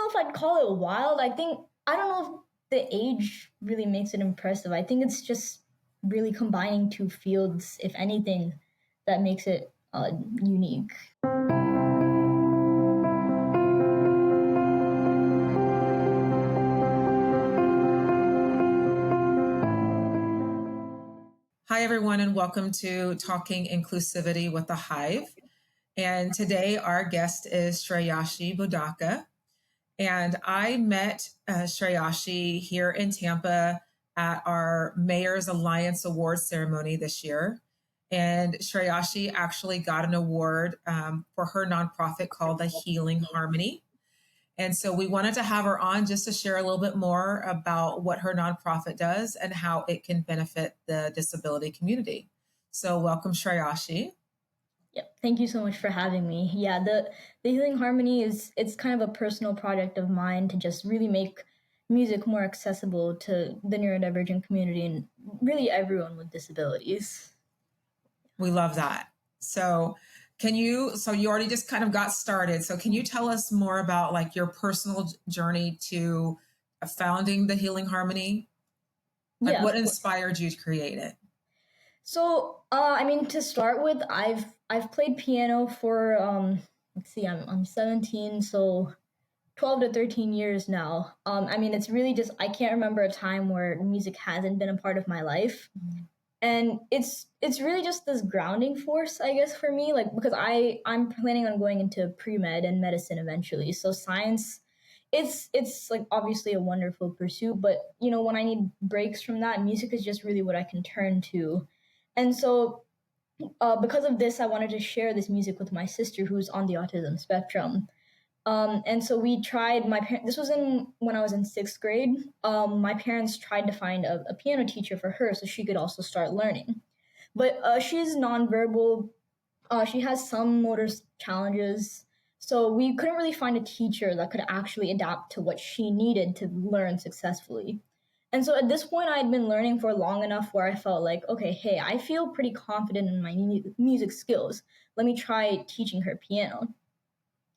know if I'd call it wild. I don't know if the age really makes it impressive. I think it's just really combining two fields, if anything, that makes it unique. Hi, everyone, and welcome to Talking Inclusivity with the Hive. And today our guest is Shreyashi Bodaka. And I met Shreyashi here in Tampa at our Mayor's Alliance Awards ceremony this year. And Shreyashi actually got an award for her nonprofit called the Healing Harmony. And so we wanted to have her on just to share a little bit more about what her nonprofit does and how it can benefit the disability community. So welcome, Shreyashi. Yep. Thank you so much for having me. Yeah, the Healing Harmony it's kind of a personal project of mine to just really make music more accessible to the neurodivergent community and really everyone with disabilities. We love that. So you already just kind of got started. So can you tell us more about like your personal journey to founding the Healing Harmony? Like what inspired you to create it? So, to start with, I've played piano for let's see, I'm 17, so 12 to 13 years now. It's really just I can't remember a time where music hasn't been a part of my life. Mm-hmm. And it's really just this grounding force, I guess, for me, like because I'm planning on going into pre-med and medicine eventually. So science, it's like obviously a wonderful pursuit, but when I need breaks from that, music is just really what I can turn to. And so because of this, I wanted to share this music with my sister who's on the autism spectrum. And so we tried, this was when I was in 6th grade. My parents tried to find a piano teacher for her so she could also start learning. But she's nonverbal. She has some motor challenges. So we couldn't really find a teacher that could actually adapt to what she needed to learn successfully. And so at this point, I had been learning for long enough where I felt like, okay, hey, I feel pretty confident in my music skills. Let me try teaching her piano.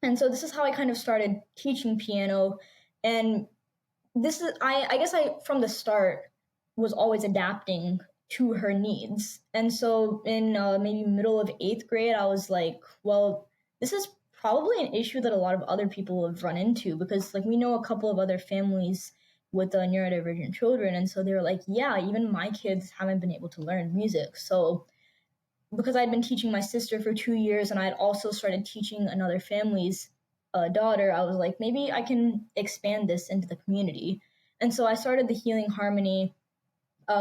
And so this is how I kind of started teaching piano. And this is, I guess from the start, was always adapting to her needs. And so in maybe middle of 8th grade, I was like, well, this is probably an issue that a lot of other people have run into because like we know a couple of other families with neurodivergent children. And so they were like, yeah, even my kids haven't been able to learn music. So because I'd been teaching my sister for 2 years and I'd also started teaching another family's daughter, I was like, maybe I can expand this into the community. And so I started the Healing Harmony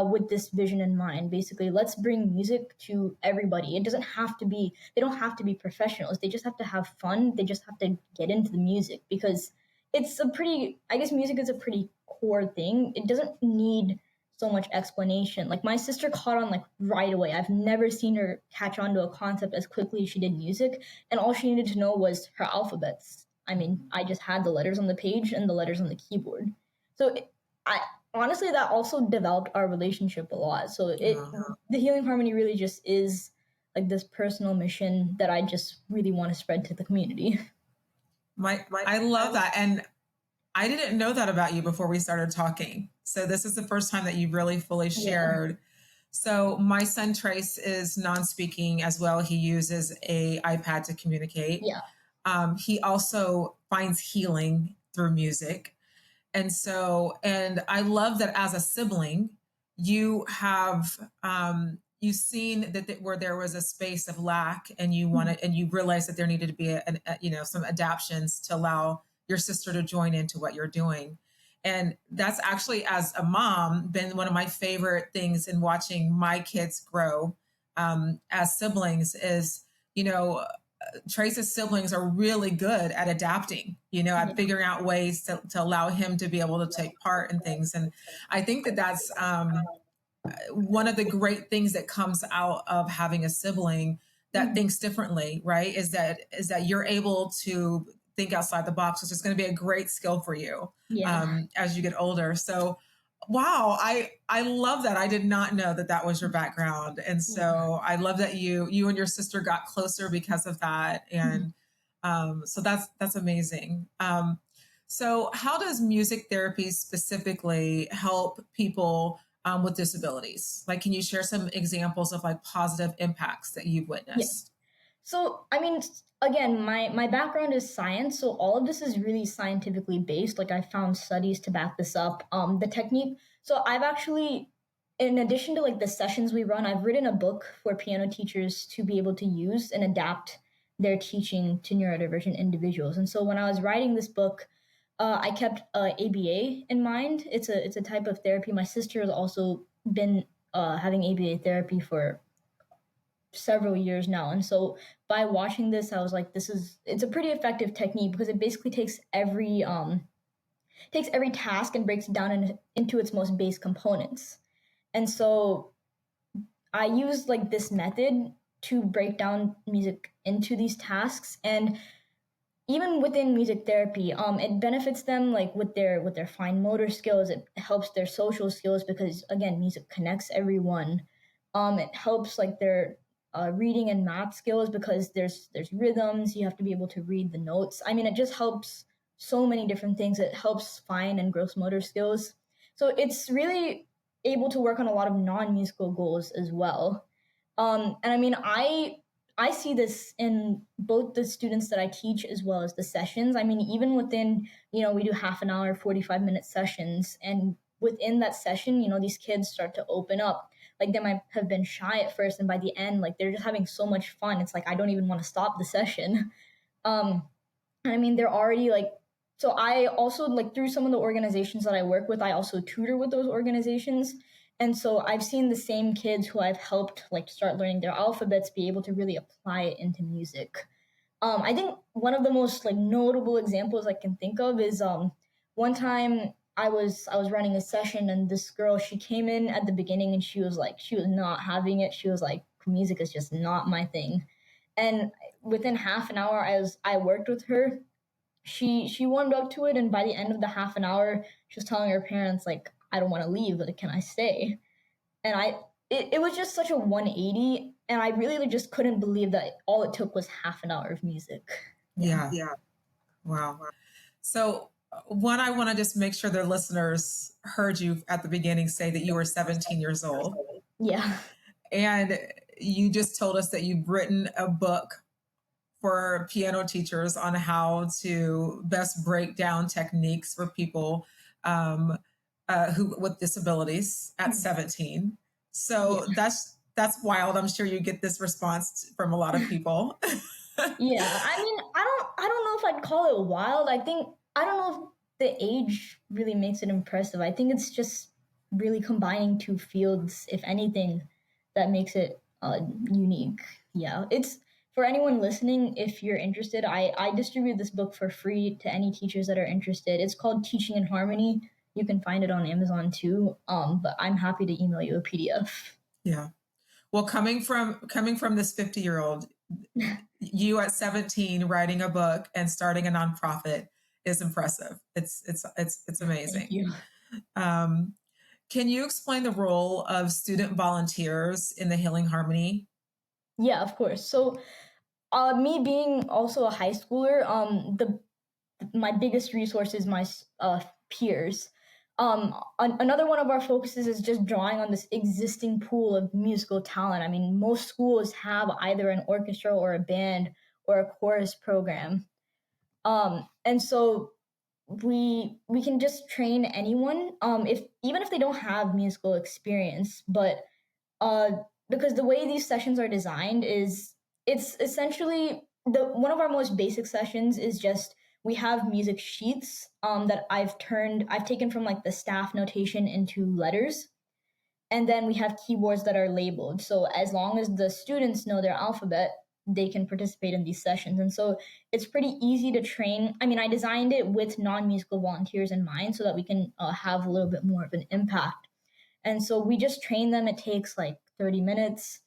with this vision in mind. Basically, let's bring music to everybody. It doesn't have to be, they don't have to be professionals. They just have to have fun. They just have to get into the music because music is a pretty core thing. It doesn't need so much explanation. Like my sister caught on like right away. I've never seen her catch on to a concept as quickly as she did music. And all she needed to know was her alphabets. I just had the letters on the page and the letters on the keyboard. So honestly, that also developed our relationship a lot. So the Healing Harmony really just is like this personal mission that I just really want to spread to the community. I love that. And I didn't know that about you before we started talking. So this is the first time that you've really fully shared. Yeah. So my son Trace is non-speaking as well. He uses a iPad to communicate. Yeah. He also finds healing through music. And I love that as a sibling, you have, you've seen that where there was a space of lack and you wanted, and you realized that there needed to be some adaptations to allow your sister to join into what you're doing. And that's actually, as a mom, been one of my favorite things in watching my kids grow as siblings is, Trace's siblings are really good at adapting, at figuring out ways to allow him to be able to take part in things. And I think that that's one of the great things that comes out of having a sibling that thinks differently, right? Is that you're able to think outside the box, which is going to be a great skill for you as you get older. So, wow, I love that. I did not know that was your background. And so I love that you and your sister got closer because of that. And so that's amazing. So, how does music therapy specifically help people with disabilities? Like, can you share some examples of like positive impacts that you've Yeah. witnessed? So, I mean, again, my background is science, so all of this is really scientifically based. Like, I found studies to back this up. The technique. So, I've actually, in addition to like the sessions we run, I've written a book for piano teachers to be able to use and adapt their teaching to neurodivergent individuals. And so, when I was writing this book, I kept ABA in mind. It's a type of therapy. My sister has also been having ABA therapy for several years now. And so by watching this, I was like, it's a pretty effective technique because it basically takes every task and breaks it down into its most base components. And so I used like this method to break down music into these tasks. And even within music therapy, it benefits them like with their fine motor skills. It helps their social skills because again, music connects everyone. It helps like their reading and math skills because there's rhythms. You have to be able to read the notes. I mean, it just helps so many different things. It helps fine and gross motor skills. So it's really able to work on a lot of non-musical goals as well. And I mean, I see this in both the students that I teach as well as the sessions. I mean, even within, we do half an hour, 45-minute sessions. And within that session, these kids start to open up. Like they might have been shy at first. And by the end, like they're just having so much fun. It's like, I don't even want to stop the session. Um, I mean, they're already like, so I also like through some of the organizations that I work with, I also tutor with those organizations. And so I've seen the same kids who I've helped like start learning their alphabets be able to really apply it into music. I think one of the most like notable examples I can think of is one time I was running a session and this girl she came in at the beginning and she was not having it. She was like music is just not my thing. And within half an hour I worked with her. She warmed up to it and by the end of the half an hour she was telling her parents like I don't want to leave, but can I stay? And it was just such a 180 and I really just couldn't believe that all it took was half an hour of music. Yeah. Yeah. Wow. So, one, I want to just make sure their listeners heard you at the beginning say that you were 17 years old. Yeah. And you just told us that you've written a book for piano teachers on how to best break down techniques for people um, who with disabilities at 17. So Yeah. that's wild. I'm sure you get this response from a lot of people. Yeah. I mean, I don't know if I'd call it wild. I don't know if the age really makes it impressive. I think it's just really combining two fields, if anything, that makes it unique. Yeah. It's for anyone listening, if you're interested, I distribute this book for free to any teachers that are interested. It's called Teaching in Harmony. You can find it on Amazon too. But I'm happy to email you a PDF. Yeah. Well, coming from this 50-year-old, you at 17 writing a book and starting a nonprofit is impressive. It's Thank amazing. you. Um, can you explain the role of student volunteers in the Healing Harmony? Yeah, of course. So me being also a high schooler, the my biggest resource is my peers. Another one of our focuses is just drawing on this existing pool of musical talent. I mean, most schools have either an orchestra or a band or a chorus program, and so we can just train anyone, if even if they don't have musical experience, but uh, because the way these sessions are designed is it's essentially the one of our most basic sessions is just we have music sheets that I've taken from like the staff notation into letters, and then we have keyboards that are labeled. So as long as the students know their alphabet, they can participate in these sessions. And so it's pretty easy to train. I mean, I designed it with non-musical volunteers in mind so that we can have a little bit more of an impact. And so we just train them. It takes like 30 minutes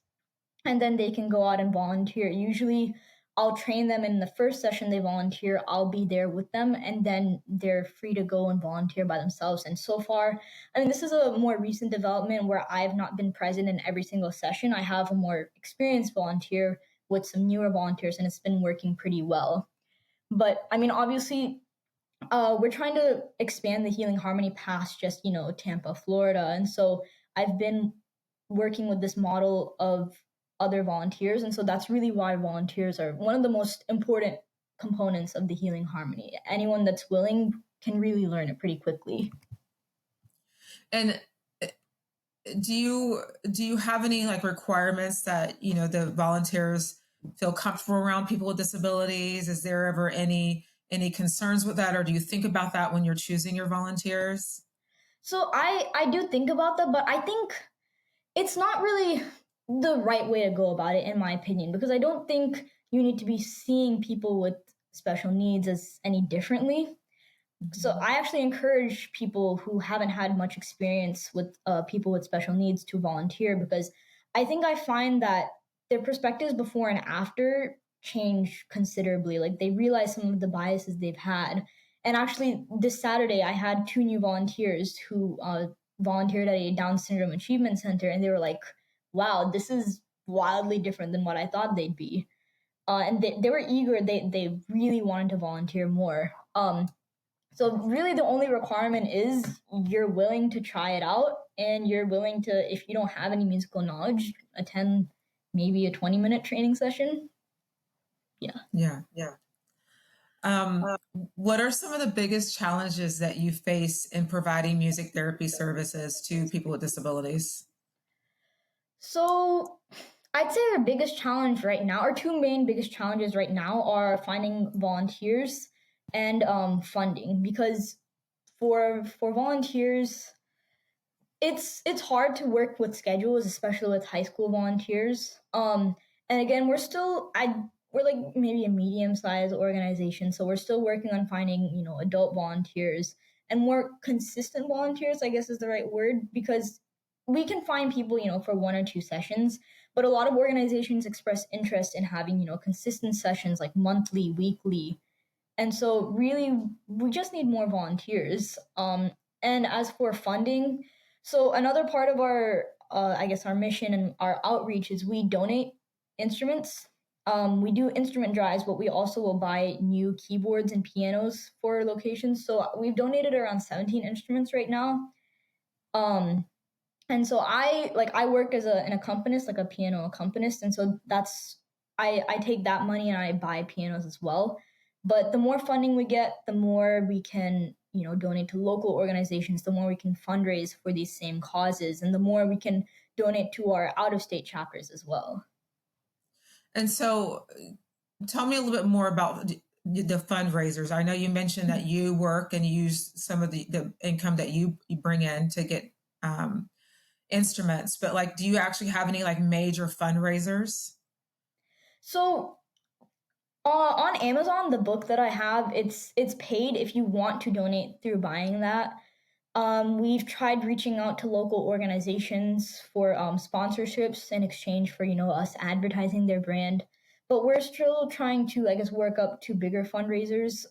and then they can go out and volunteer. Usually I'll train them in the first session they volunteer, I'll be there with them, and then they're free to go and volunteer by themselves. And so far, I mean, this is a more recent development where I've not been present in every single session. I have a more experienced volunteer with some newer volunteers, and it's been working pretty well. But I mean, obviously, we're trying to expand the Healing Harmony past just, Tampa, Florida. And so I've been working with this model of other volunteers. And so that's really why volunteers are one of the most important components of the Healing Harmony. Anyone that's willing can really learn it pretty quickly. And do you have any like requirements that the volunteers feel comfortable around people with disabilities? Is there ever any concerns with that, or do you think about that when you're choosing your volunteers? So I do think about that, but I think it's not really the right way to go about it, in my opinion, because I don't think you need to be seeing people with special needs as any differently. So Mhm. I actually encourage people who haven't had much experience with people with special needs to volunteer, because I find that their perspectives before and after change considerably. Like they realize some of the biases they've had. And actually, this Saturday, I had two new volunteers who volunteered at a Down Syndrome Achievement Center, and they were like, "Wow, this is wildly different than what I thought they'd be." And they were eager. They really wanted to volunteer more. So really the only requirement is you're willing to try it out, and you're willing to, if you don't have any musical knowledge, attend maybe a 20-minute training session. Yeah. Yeah, yeah. Um, what are some of the biggest challenges that you face in providing music therapy services to people with disabilities? So I'd say our biggest challenge right now, our two main biggest challenges right now, are finding volunteers and funding, because for volunteers, it's hard to work with schedules, especially with high school volunteers. And again, we're like maybe a medium sized organization, so we're still working on finding adult volunteers and more consistent volunteers, I guess is the right word, because we can find people for one or two sessions, but a lot of organizations express interest in having consistent sessions like monthly, weekly, and so really we just need more volunteers. And as for funding, so another part of our I guess our mission and our outreach is we donate instruments. We do instrument drives, but we also will buy new keyboards and pianos for locations. So we've donated around 17 instruments right now. um, and so I work as an accompanist, like a piano accompanist, and so that's I take that money and I buy pianos as well. But the more funding we get, the more we can donate to local organizations, the more we can fundraise for these same causes, and the more we can donate to our out of state chapters as well. And so, tell me a little bit more about the fundraisers. I know you mentioned that you work and you use some of the income that you bring in to get um, instruments, but like, do you actually have any like major fundraisers? So on Amazon, the book that I have, it's paid if you want to donate through buying that. We've tried reaching out to local organizations for sponsorships in exchange for us advertising their brand, but we're still trying to, I guess, work up to bigger fundraisers.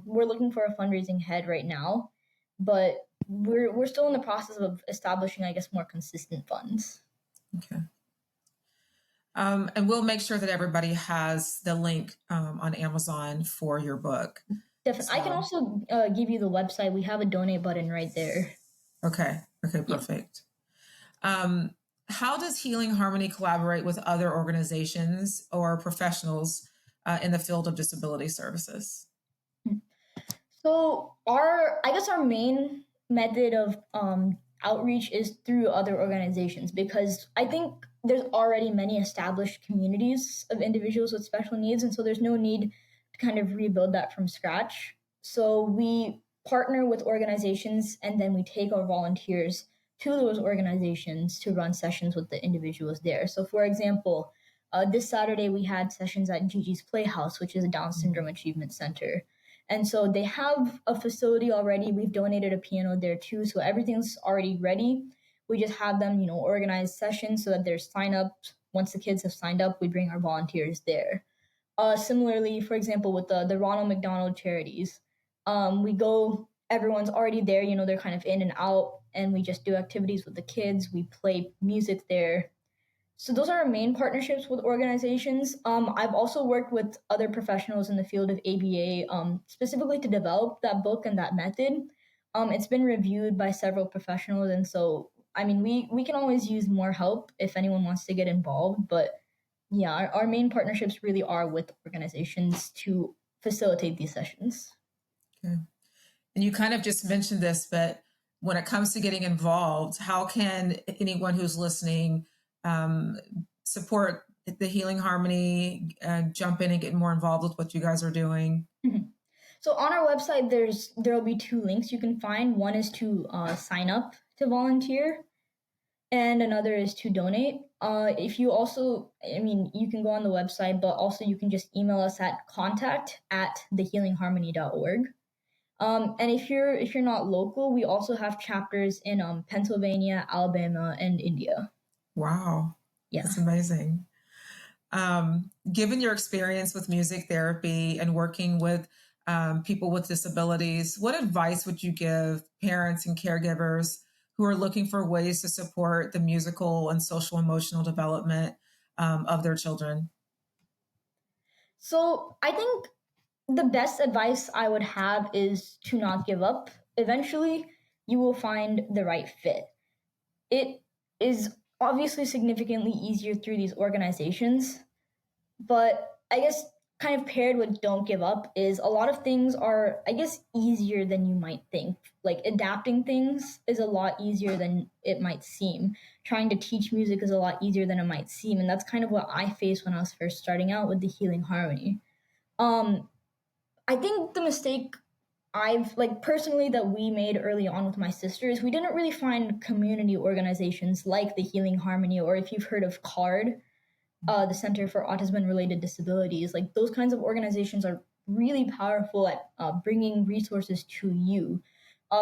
We're looking for a fundraising head right now, but we're still in the process of establishing, I guess, more consistent funds. Okay. And we'll make sure that everybody has the link on Amazon for your book. Definitely, I can So, also give you the website. We have a donate button right there. okay. Okay, Yeah. perfect. Um, how does Healing Harmony collaborate with other organizations or professionals in the field of disability services? So I guess our main method of outreach is through other organizations, because I think there's already many established communities of individuals with special needs, and so there's no need to kind of rebuild that from scratch. So we partner with organizations, and then we take our volunteers to those organizations to run sessions with the individuals there. So, for example, this Saturday we had sessions at Gigi's Playhouse, which is a Down Syndrome Achievement Center, and so they have a facility already. We've donated a piano there too. So everything's already ready. We just have them, organize sessions so that there's sign up. Once the kids have signed up, we bring our volunteers there. Similarly, for example, with the Ronald McDonald Charities, we go, everyone's already there, they're kind of in and out, and we just do activities with the kids. We play music there. So those are our main partnerships with organizations. I've also worked with other professionals in the field of ABA, specifically to develop that book and that method. It's been reviewed by several professionals, and so I mean, we can always use more help if anyone wants to get involved. But yeah, our main partnerships really are with organizations to facilitate these sessions. Okay. And you kind of just mentioned this, but when it comes to getting involved, how can anyone who's listening support the Healing Harmony, jump in and get more involved with what you guys are doing? Mhm. So on our website, there'll be two links you can find. One is to sign up to volunteer, and another is to donate. If you also, I mean, you can go on the website, but also you can just email us at contact@thehealingharmony.org. And if you're not local, we also have chapters in Pennsylvania, Alabama, and India. Wow, Yeah. that's amazing. Given your experience with music therapy and working with people with disabilities, what advice would you give parents and caregivers who are looking for ways to support the musical and social emotional development of their children? So I think the best advice I would have is to not give up. Eventually, you will find the right fit. It is obviously significantly easier through these organizations, but I guess kind of paired with don't give up is a lot of things are, I guess, easier than you might think. Like adapting things is a lot easier than it might seem. Trying to teach music is a lot easier than it might seem. And that's kind of what I faced when I was first starting out with the Healing Harmony. Um, I think the mistake I've like personally that we made early on with my sister is we didn't really find community organizations like the Healing Harmony, or if you've heard of CARD, the Center for Autism and Related Disabilities. Like those kinds of organizations are really powerful at bringing resources to you.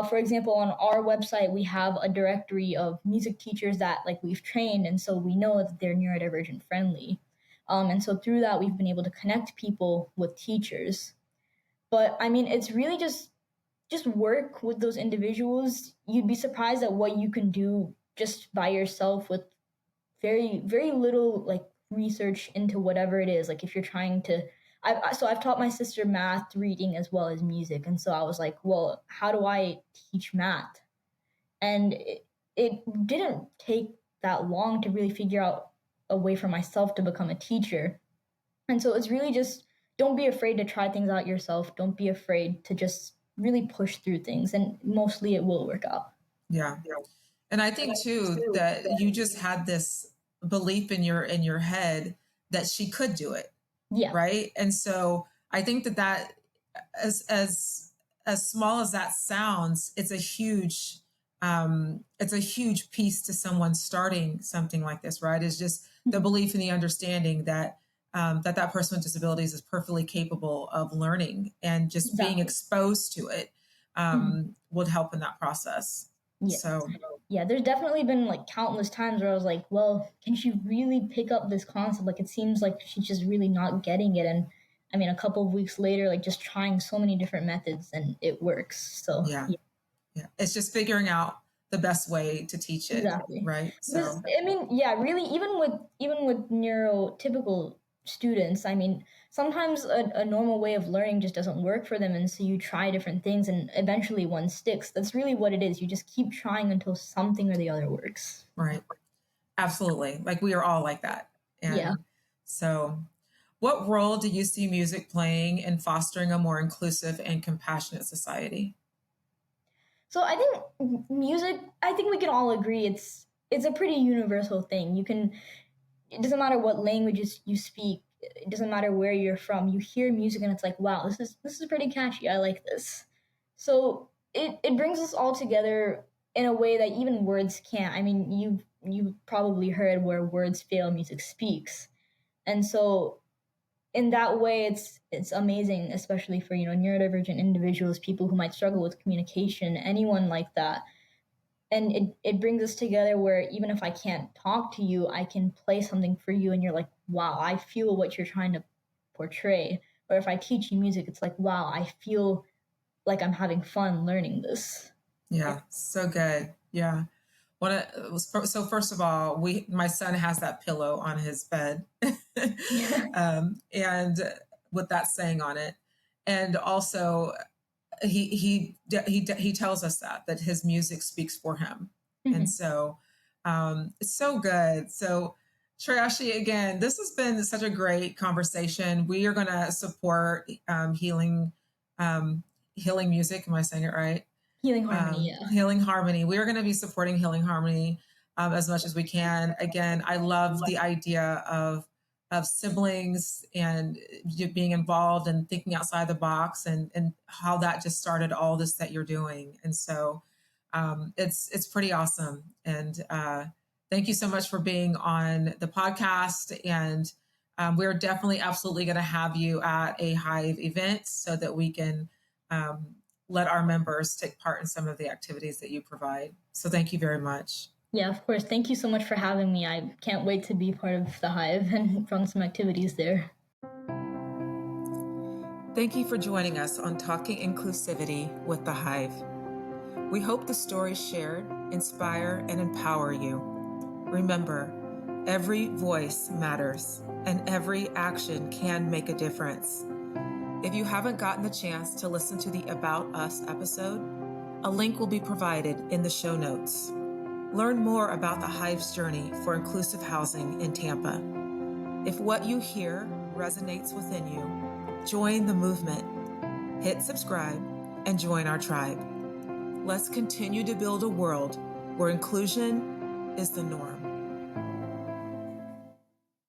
For example, on our website, we have a directory of music teachers that like we've trained, and so we know that they're neurodivergent friendly. And so through that, we've been able to connect people with teachers. But I mean, it's really just work with those individuals. You'd be surprised at what you can do just by yourself with very little like research into whatever it is. Like if you're trying to, I've taught my sister math, reading, as well as music, and so I was like, well, how do I teach math? And it didn't take that long to really figure out a way for myself to become a teacher. And so it's really just don't be afraid to try things out yourself. Don't be afraid to just really push through things, and mostly it will work out. Yeah. And I think too that you just had this belief in your head that she could do it. Yeah. Right. And so I think that as small as that sounds, it's a huge piece to someone starting something like this, right? Is just the belief and the understanding that that person with disabilities is perfectly capable of learning, and just being exposed to it would help in that process. Yeah. So Yeah, there's definitely been like countless times where I was like, well, can she really pick up this concept? Like it seems like she's just really not getting it. And I mean, a couple of weeks later, like just trying so many different methods and it works. So yeah. It's just figuring out the best way to teach it. Exactly. Right. So I mean, yeah, really, even with neurotypical students, I mean, sometimes a normal way of learning just doesn't work for them, and so you try different things, and eventually one sticks. That's really what it is. You just keep trying until something or the other works. Right. Absolutely. Like we are all like that. And yeah. So, what role do you see music playing in fostering a more inclusive and compassionate society? So I think music. I think we can all agree it's a pretty universal thing. You can. It doesn't matter what languages you speak. It doesn't matter where you're from. You hear music and it's like, wow, this is pretty catchy. I like this. So it brings us all together in a way that even words can't. I mean, you've probably heard where words fail, music speaks. And so in that way it's amazing, especially for neurodivergent individuals, people who might struggle with communication, anyone like that. And it brings us together where even if I can't talk to you, I can play something for you and you're like, wow, I feel what you're trying to portray. Or if I teach you music, it's like, wow, I feel like I'm having fun learning this. Yeah, so good. Yeah. So first of all, my son has that pillow on his bed, Yeah. and with that saying on it, and also he tells us that his music speaks for him, and Mhm. so it's so good. So Shreyashi, again, this has been such a great conversation. We are going to support um, healing music. Am I saying it right? Healing Harmony, yeah. Healing Harmony. We are going to be supporting Healing Harmony as much as we can. Again, I love the idea of siblings and being involved and thinking outside the box, and how that just started all this that you're doing. And so it's pretty awesome. And thank you so much for being on the podcast. And we're definitely absolutely going to have you at a Hive event so that we can let our members take part in some of the activities that you provide. So thank you very much. Yeah, of course. Thank you so much for having me. I can't wait to be part of the Hive and run some activities there. Thank you for joining us on Talking Inclusivity with the Hive. We hope the stories shared inspire and empower you. Remember, every voice matters and every action can make a difference. If you haven't gotten the chance to listen to the About Us episode, a link will be provided in the show notes. Learn more about the Hive's journey for inclusive housing in Tampa. If what you hear resonates within you, join the movement. Hit subscribe and join our tribe. Let's continue to build a world where inclusion is the norm.